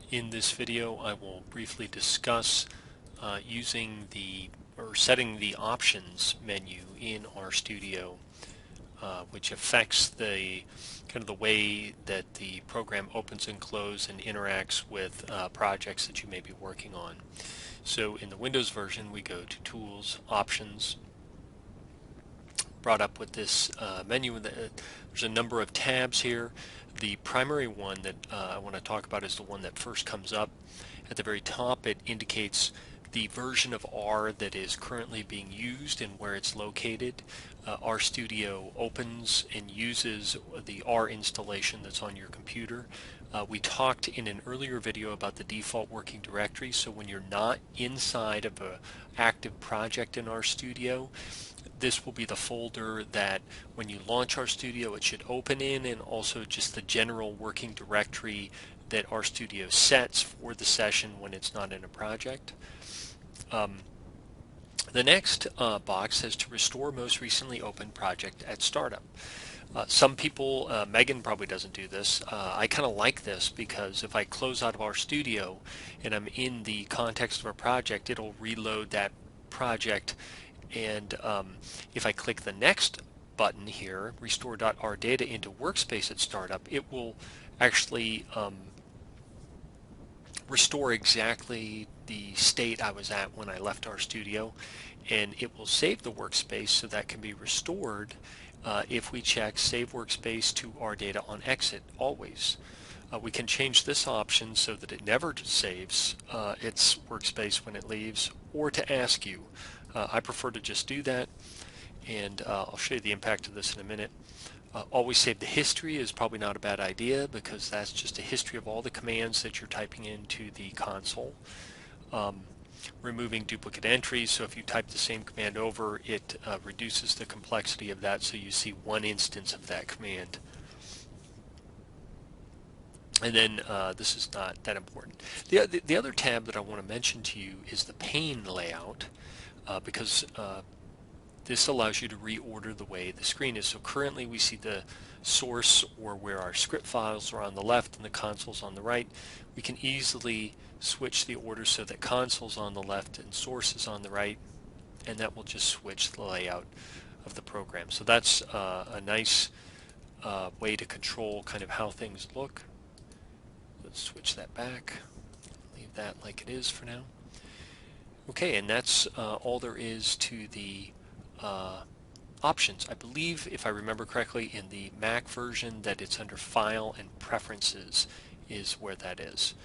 In this video, I will briefly discuss setting the options menu in RStudio, which affects the way that the program opens and closes and interacts with projects that you may be working on. So in the Windows version, we go to Tools, Options, brought up with this menu. There's a number of tabs here. The primary one that I want to talk about is the one that first comes up. At the very top, it indicates the version of R that is currently being used and where it's located. RStudio opens and uses the R installation that's on your computer. We talked in an earlier video about the default working directory, so when you're not inside of an active project in RStudio, this will be the folder that when you launch RStudio it should open in, and also just the general working directory that RStudio sets for the session when it's not in a project. The next box says to restore most recently opened project at startup. Some people, Megan probably doesn't do this. I kind of like this because if I close out of RStudio and I'm in the context of a project, it'll reload that project. And if I click the next button here, restore.rdata into workspace at startup, it will actually restore exactly the state I was at when I left RStudio, and it will save the workspace so that can be restored if we check Save Workspace to RData on exit always. We can change this option so that it never saves its workspace when it leaves, or to ask you. I prefer to just do that, and I'll show you the impact of this in a minute. Always save the history is probably not a bad idea, because that's just a history of all the commands that you're typing into the console. Removing duplicate entries, so if you type the same command over, it reduces the complexity of that, so you see one instance of that command. And then this is not that important. The other tab that I want to mention to you is the Pane Layout, because this allows you to reorder the way the screen is. So currently we see the source, or where our script files, are on the left and the console's on the right. We can easily switch the order so that console's on the left and source is on the right, and that will just switch the layout of the program. So that's a nice way to control kind of how things look. Let's switch that back. Leave that like it is for now. Okay, and that's all there is to the options. I believe, if I remember correctly, in the Mac version that it's under File and Preferences is where that is.